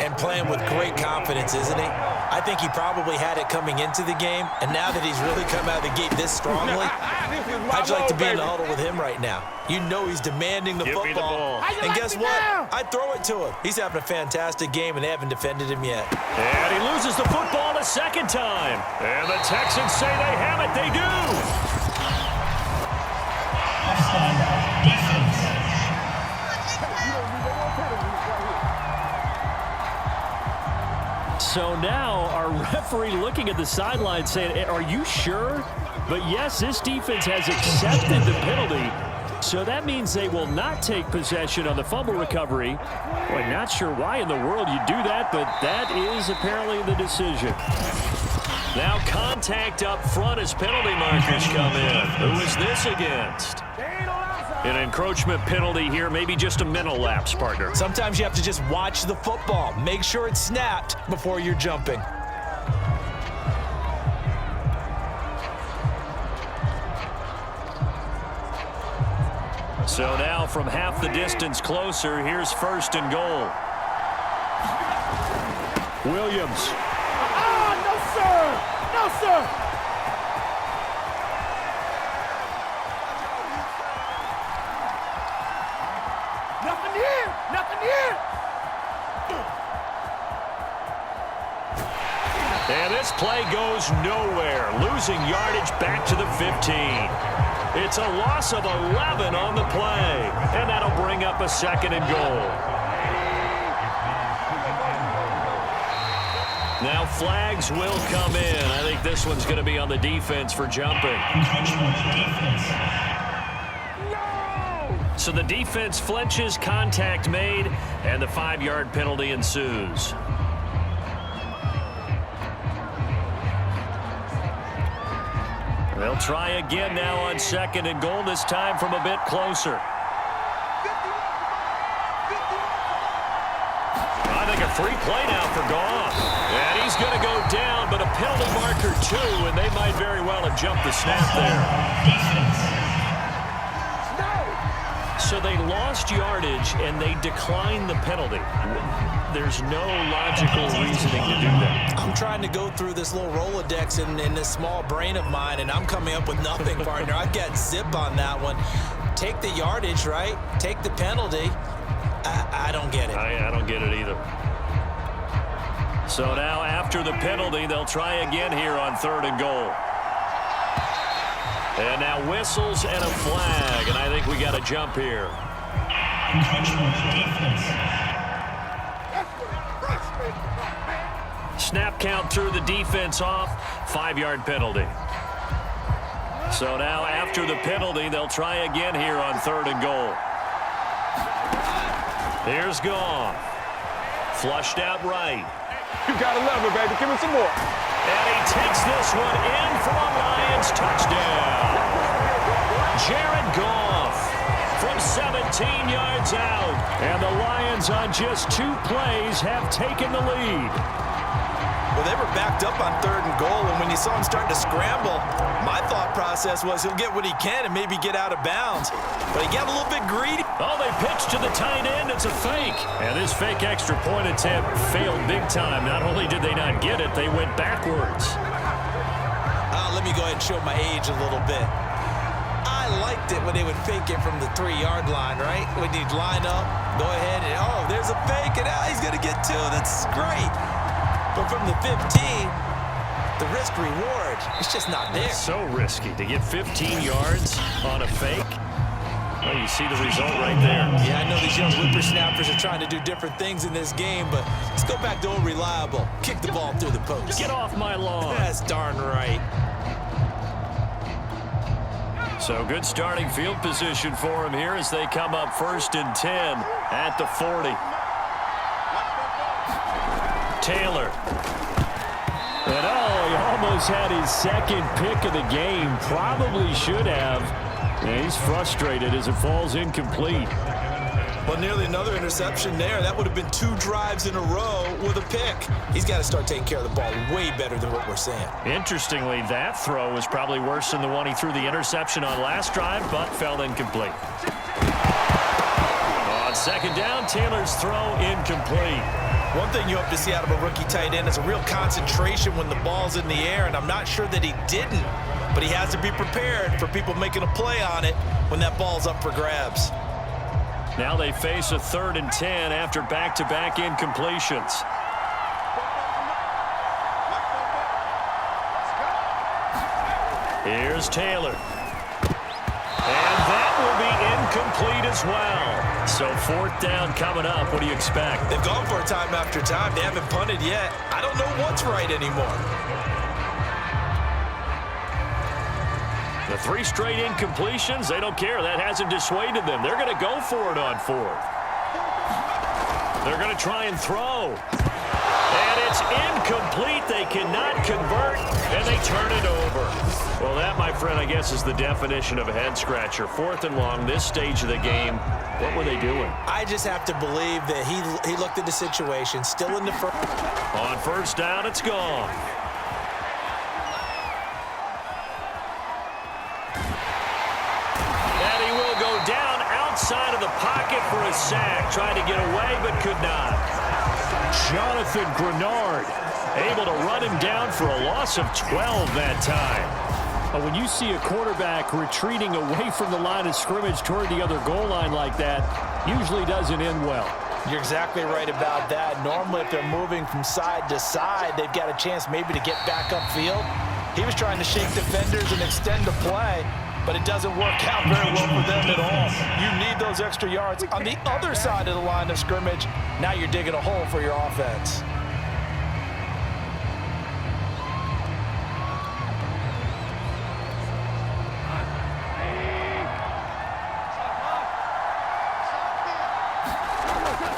And playing with great confidence, isn't he? I think he probably had it coming into the game, and now that he's really come out of the gate this strongly, I'd like to be in the huddle with him right now. You know he's demanding the football. And guess what? I'd throw it to him. He's having a fantastic game, and they haven't defended him yet. And he loses the football a second time. And the Texans say they have it. They do. So now our referee looking at the sideline saying, are you sure? But yes, this defense has accepted the penalty. So that means they will not take possession on the fumble recovery. Boy, not sure why in the world you do that, but that is apparently the decision. Now contact up front as penalty markers come in. Who is this against? An encroachment penalty here, maybe just a mental lapse, partner. Sometimes you have to just watch the football. Make sure it's snapped before you're jumping. So now from half the distance closer, here's 1st and goal. Williams. No, sir! No, sir! Nothing here! Nothing here! And this play goes nowhere, losing yardage back to the 15. It's a loss of 11 on the play, and that'll bring up a 2nd and goal. Now flags will come in. I think this one's going to be on the defense for jumping. So the defense flinches, contact made, and the 5-yard penalty ensues. They'll try again now on 2nd and goal, this time from a bit closer. I think a free play now for Goff. And he's going to go down, but a penalty marker too, and they might very well have jumped the snap there. So they lost yardage, and they declined the penalty. There's no logical reasoning to do that. I'm trying to go through this little Rolodex in this small brain of mine, and I'm coming up with nothing, partner. I've got zip on that one. Take the yardage, right? Take the penalty. I don't get it. I don't get it either. So now after the penalty, they'll try again here on 3rd and goal. And now whistles and a flag, and I think we got a jump here. Snap count threw the defense off, 5-yard penalty. So now after the penalty, they'll try again here on 3rd and goal. Here's Goff. Flushed out right. You gotta love it, baby. Give me some more. And he takes this one in for a Lions touchdown. Jared Goff from 17 yards out. And the Lions on just 2 plays have taken the lead. Well, they were backed up on 3rd and goal, and when you saw him starting to scramble, my thought process was he'll get what he can and maybe get out of bounds. But he got a little bit greedy. Oh, they pitched to the tight end. It's a fake. And this fake extra point attempt failed big time. Not only did they not get it, they went backwards. Let me go ahead and show my age a little bit. I liked it when they would fake it from the 3-yard line, right? When you'd line up, go ahead, and oh, there's a fake, and he's going to get 2. That's great. But from the 15, the risk-reward, it's just not there. It's so risky to get 15 yards on a fake. Well, you see the result right there. Yeah, I know these young whippersnappers are trying to do different things in this game, but let's go back to old reliable. Kick the ball through the post. Get off my lawn. That's darn right. So good starting field position for him here as they come up 1st and 10 at the 40. Taylor. And he almost had his 2nd pick of the game. Probably should have. And he's frustrated as it falls incomplete. Well, nearly another interception there. That would have been 2 drives in a row with a pick. He's got to start taking care of the ball way better than what we're seeing. Interestingly, that throw was probably worse than the one he threw the interception on last drive, but fell incomplete. On 2nd down, Taylor's throw incomplete. One thing you hope to see out of a rookie tight end is a real concentration when the ball's in the air, and I'm not sure that he didn't, but he has to be prepared for people making a play on it when that ball's up for grabs. Now they face a 3rd and 10 after back-to-back incompletions. Here's Taylor. And that will be incomplete as well. So 4th down coming up. What do you expect? They've gone for it time after time. They haven't punted yet. I don't know what's right anymore. The 3 straight incompletions, they don't care. That hasn't dissuaded them. They're going to go for it on 4th. They're going to try and throw. And it's incomplete. They cannot convert, and they turn it over. Well, that, my friend, I guess is the definition of a head-scratcher. 4th and long, this stage of the game. What were they doing? I just have to believe that he looked at the situation, still in the first. On 1st down, it's gone. And he will go down outside of the pocket for a sack. Tried to get away, but could not. Jonathan Grenard able to run him down for a loss of 12 that time. When you see a quarterback retreating away from the line of scrimmage toward the other goal line like that, usually doesn't end well. You're exactly right about that. Normally, if they're moving from side to side, they've got a chance maybe to get back upfield. He was trying to shake defenders and extend the play, but it doesn't work out very well for them at all. You need those extra yards on the other side of the line of scrimmage. Now you're digging a hole for your offense.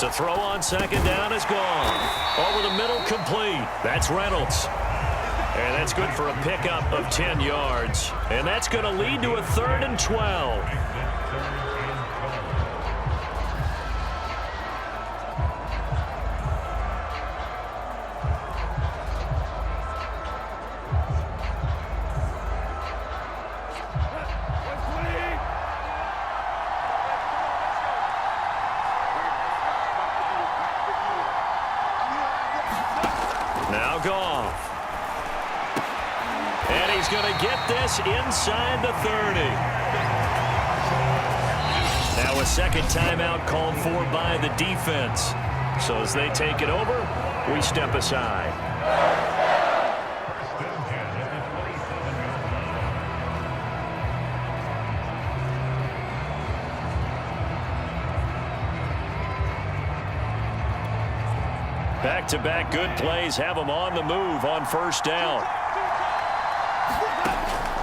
To throw on 2nd down is gone. Over the middle, complete. That's Reynolds. And that's good for a pickup of 10 yards. And that's going to lead to a 3rd and 12. Now Goff. And he's going to get this inside the 30. Now a 2nd timeout called for by the defense. So as they take it over, we step aside. Back-to-back good plays have them on the move on 1st down.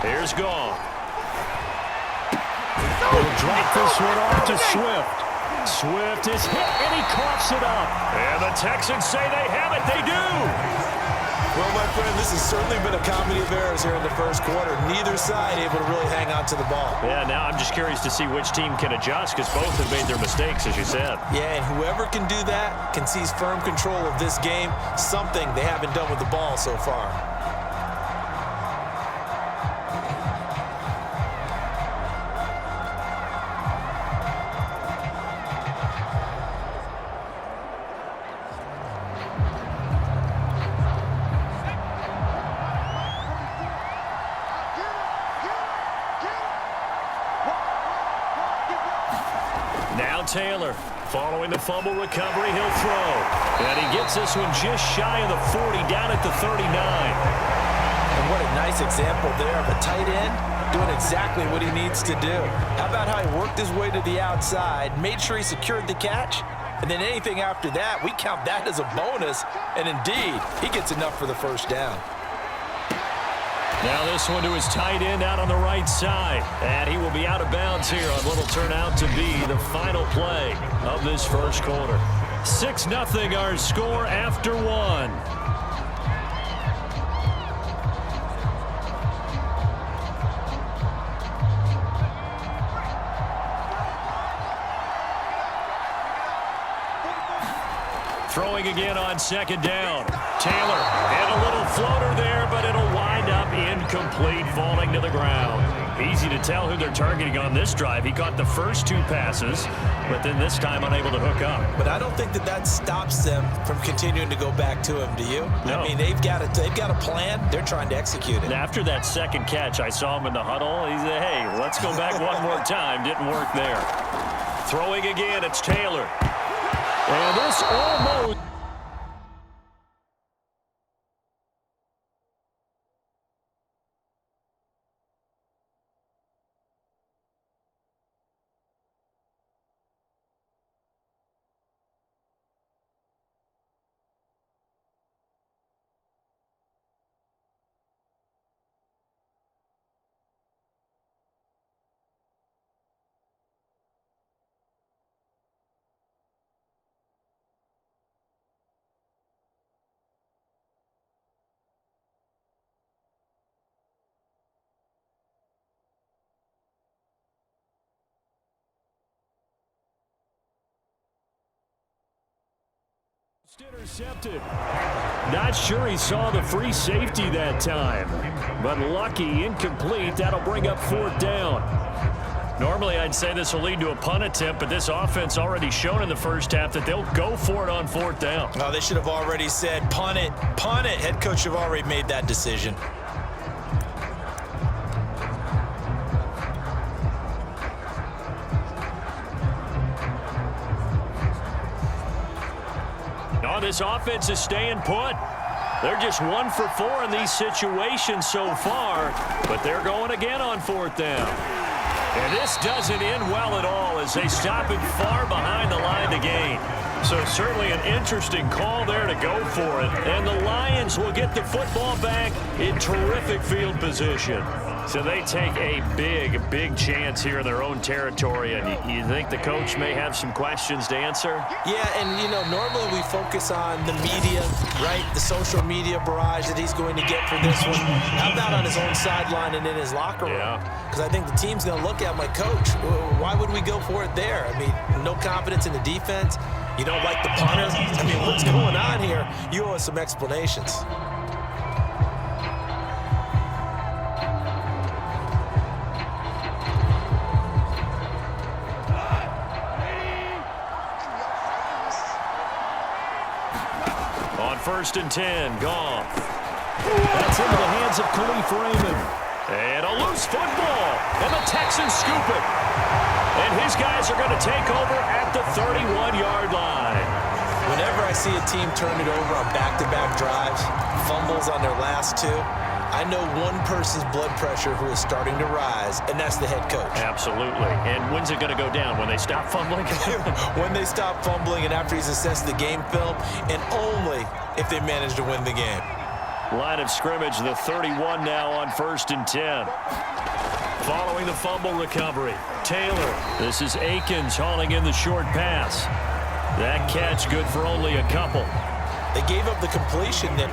Here's Goff. He'll drop this one off to Swift. Swift is hit, and he coughs it up. And the Texans say they have it. They do. Well, my friend, this has certainly been a comedy of errors here in the 1st quarter. Neither side able to really hang on to the ball. Yeah, now I'm just curious to see which team can adjust because both have made their mistakes, as you said. Yeah, and whoever can do that can seize firm control of this game, something they haven't done with the ball so far. Now Taylor, following the fumble recovery, he'll throw. And he gets this one just shy of the 40, down at the 39. And what a nice example there of a tight end doing exactly what he needs to do. How about how he worked his way to the outside, made sure he secured the catch, and then anything after that, we count that as a bonus. And indeed, he gets enough for the 1st down. Now this one to his tight end out on the right side. And he will be out of bounds here on what will turn out to be the final play of this 1st quarter. 6-0 our score after 1. Throwing again on second down. Taylor, and a little floater there, but it'll wind up incomplete, falling to the ground. Easy to tell who they're targeting on this drive. He caught the first 2 passes, but then this time unable to hook up. But I don't think that stops them from continuing to go back to him, do you? No. I mean, they've got a plan. They're trying to execute it. And after that second catch, I saw him in the huddle. He said, hey, let's go back one more time. Didn't work there. Throwing again, it's Taylor. And this almost... intercepted. Not sure he saw the free safety that time, but lucky, incomplete. That'll bring up 4th down. Normally, I'd say this will lead to a punt attempt, but this offense already shown in the first half that they'll go for it on 4th down. Oh, they should have already said, punt it, punt it. Head coach have already made that decision. This offense is staying put. They're just 1 for 4 in these situations so far, but they're going again on 4th down. And this doesn't end well at all as they stop it far behind the line to gain. So certainly an interesting call there to go for it. And the Lions will get the football back in terrific field position. So they take a big chance here in their own territory. And you think the coach may have some questions to answer? Yeah, and, you know, normally we focus on the media, right? The social media barrage that he's going to get for this one. How about on his own sideline and in his locker room? Yeah. Because I think the team's going to look at him like, Coach, why would we go for it there? I mean, no confidence in the defense. You don't like the punter? I mean, what's going on here? You owe us some explanations. On 1st and 10, Goff. That's into the hands of Khalif Raymond. And a loose football. And the Texans scoop it. And his guys are going to take over at the 31-yard line. Whenever I see a team turn it over on back-to-back drives, fumbles on their last 2, I know one person's blood pressure who is starting to rise, and that's the head coach. Absolutely. And when's it going to go down? When they stop fumbling? When they stop fumbling and after he's assessed the game film, and only if they manage to win the game. Line of scrimmage, the 31 now on 1st and 10. Following the fumble recovery, Taylor. This is Akins hauling in the short pass. That catch good for only a couple. They gave up the completion that...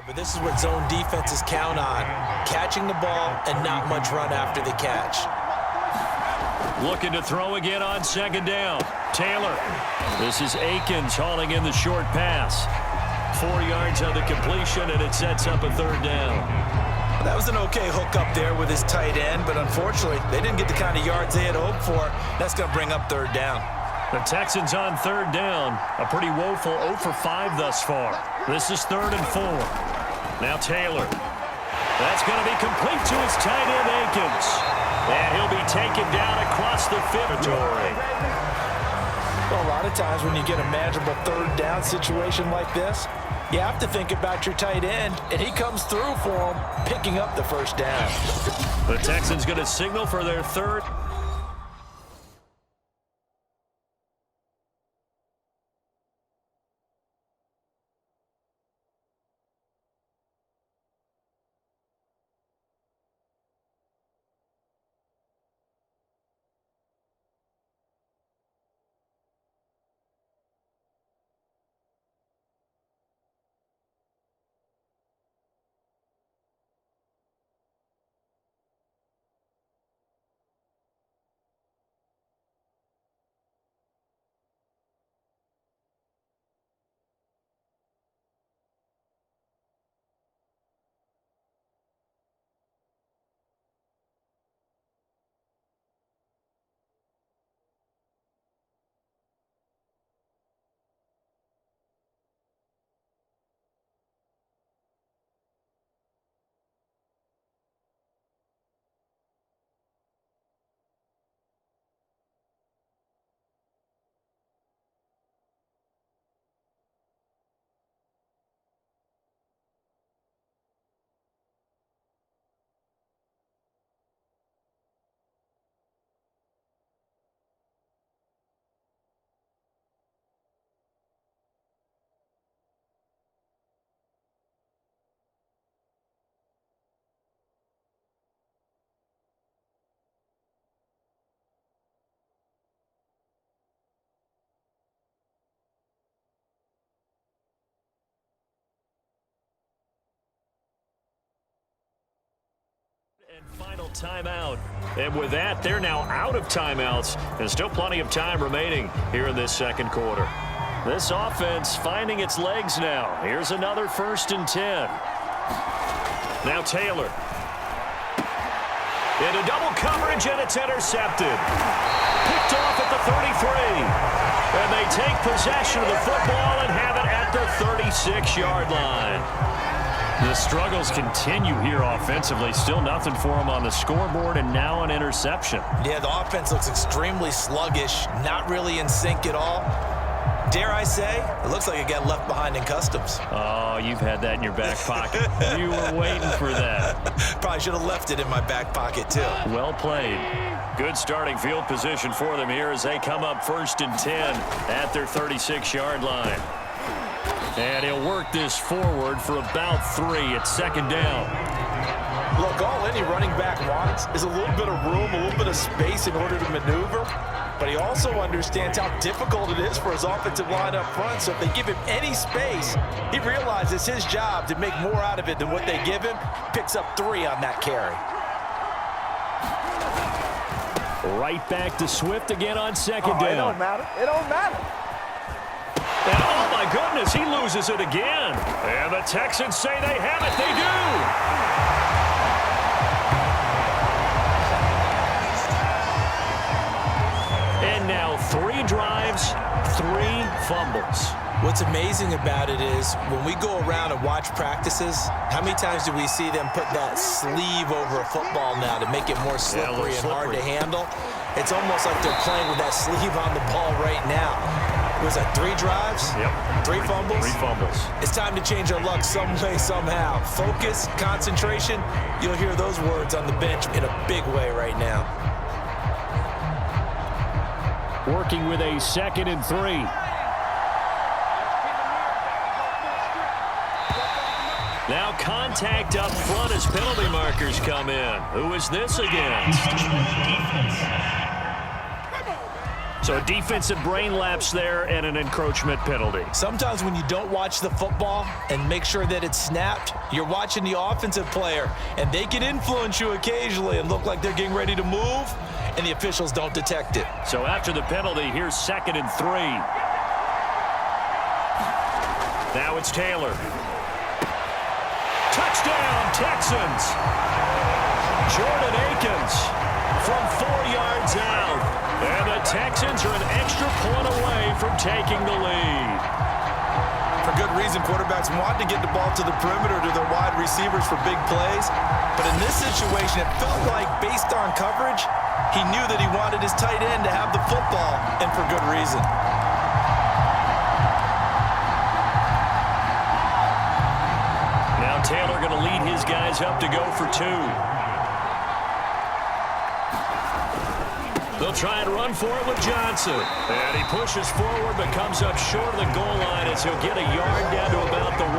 But this is what zone defenses count on. Catching the ball and not much run after the catch. Looking to throw again on 2nd down. Taylor. This is Akins hauling in the short pass. 4 yards on the completion, and it sets up a 3rd down. That was an okay hook up there with his tight end, but unfortunately, they didn't get the kind of yards they had hoped for. That's going to bring up 3rd down. The Texans on 3rd down. A pretty woeful 0 for 5 thus far. This is 3rd and 4. Now Taylor. That's going to be complete to his tight end, Akins. And he'll be taken down across the 50. Well, a lot of times when you get a manageable 3rd down situation like this, you have to think about your tight end, and he comes through for him, picking up the 1st down. The Texans going to signal for their 3rd. And final timeout. And with that, they're now out of timeouts. And still plenty of time remaining here in this second quarter. This offense finding its legs now. Here's another 1st and 10. Now Taylor. Into double coverage, and it's intercepted. Picked off at the 33. And they take possession of the football and have it at the 36-yard line. The struggles continue here offensively. Still nothing for them on the scoreboard, and now an interception. Yeah, the offense looks extremely sluggish, not really in sync at all. Dare I say, it looks like it got left behind in customs. Oh, you've had that in your back pocket. You were waiting for that. Probably should have left it in my back pocket, too. Well played. Good starting field position for them here as they come up 1st and 10 at their 36-yard line. And he'll work this forward for about 3 at 2nd down. Look, all any running back wants is a little bit of room, a little bit of space in order to maneuver. But he also understands how difficult it is for his offensive line up front. So if they give him any space, he realizes his job to make more out of it than what they give him. Picks up 3 on that carry. Right back to Swift again on 2nd down. It don't matter. It don't matter. And oh my goodness, he loses it again. And the Texans say they have it. They do. And now 3 drives, 3 fumbles. What's amazing about it is when we go around and watch practices, how many times do we see them put that sleeve over a football now to make it more slippery and hard to handle? It's almost like they're playing with that sleeve on the ball right now. Was that 3 drives? Yep. 3 fumbles? 3 fumbles. It's time to change our luck some way, somehow. Focus, concentration, you'll hear those words on the bench in a big way right now. Working with a 2nd and 3. Now contact up front as penalty markers come in. Who is this against? So a defensive brain lapse there and an encroachment penalty. Sometimes when you don't watch the football and make sure that it's snapped, you're watching the offensive player, and they can influence you occasionally and look like they're getting ready to move, and the officials don't detect it. So after the penalty, here's 2nd and 3. Now it's Taylor. Touchdown, Texans. Jordan Akins from 4 yards out. And the Texans are an extra point away from taking the lead. For good reason, quarterbacks want to get the ball to the perimeter to their wide receivers for big plays. But in this situation, it felt like, based on coverage, he knew that he wanted his tight end to have the football, and for good reason. Now Taylor going to lead his guys up to go for 2. They'll try and run for it with Johnson. And he pushes forward but comes up short of the goal line as he'll get a yard down to about the 1.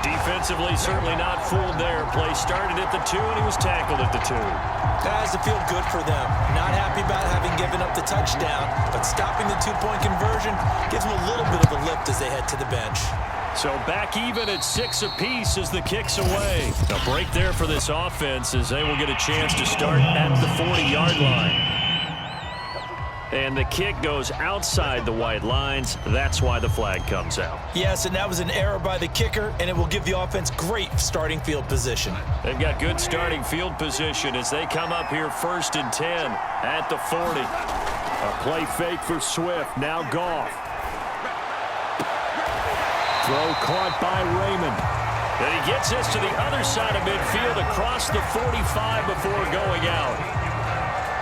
Defensively, certainly not fooled there. Play started at the 2, and he was tackled at the 2. That has to feel good for them. Not happy about having given up the touchdown, but stopping the 2-point conversion gives them a little bit of a lift as they head to the bench. So back even at 6 apiece as the kick's away. A break there for this offense as they will get a chance to start at the 40-yard line. And the kick goes outside the white lines. That's why the flag comes out. Yes, and that was an error by the kicker, and it will give the offense great starting field position. They've got good starting field position as they come up here 1st and 10 at the 40. A play fake for Swift. Now Goff. Throw caught by Raymond. And he gets this to the other side of midfield across the 45 before going out.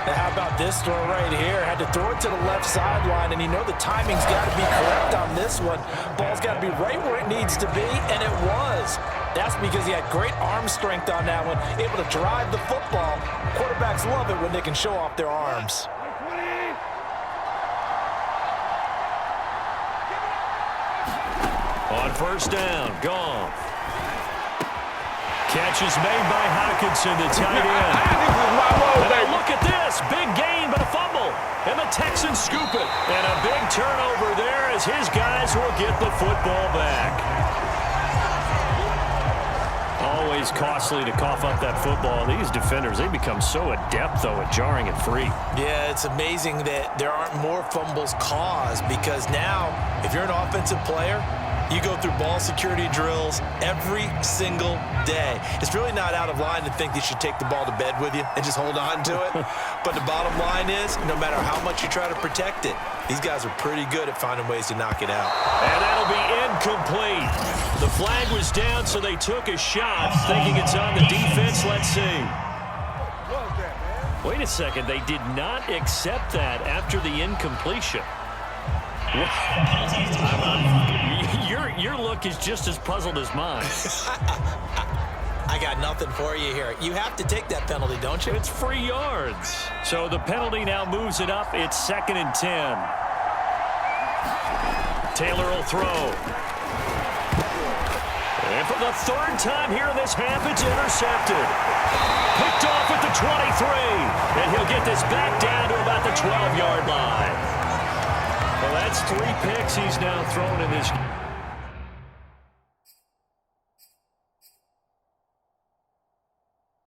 Now how about this throw right here? Had to throw it to the left sideline, and you know the timing's got to be correct on this one. Ball's got to be right where it needs to be, and it was. That's because he had great arm strength on that one, able to drive the football. Quarterbacks love it when they can show off their arms. On 1st down, Goff. Catch is made by Hockenson, the tight end. And look at this. Big gain, but a fumble. And the Texans scoop it. And a big turnover there as his guys will get the football back. Oh, always costly to cough up that football. These defenders, they become so adept, though, at jarring it free. Yeah, it's amazing that there aren't more fumbles caused because now, if you're an offensive player, you go through ball security drills every single day. It's really not out of line to think you should take the ball to bed with you and just hold on to it. But the bottom line is, no matter how much you try to protect it, these guys are pretty good at finding ways to knock it out. And that'll be incomplete. The flag was down, so they took a shot, thinking it's on the defense. Let's see. Wait a second. They did not accept that after the incompletion. Your look is just as puzzled as mine. I got nothing for you here. You have to take that penalty, don't you? It's free yards. So the penalty now moves it up. It's 2nd and 10. Taylor will throw. And for the 3rd time here in this half, it's intercepted. Picked off at the 23. And he'll get this back down to about the 12-yard line. Well, that's 3 picks he's now thrown in this game.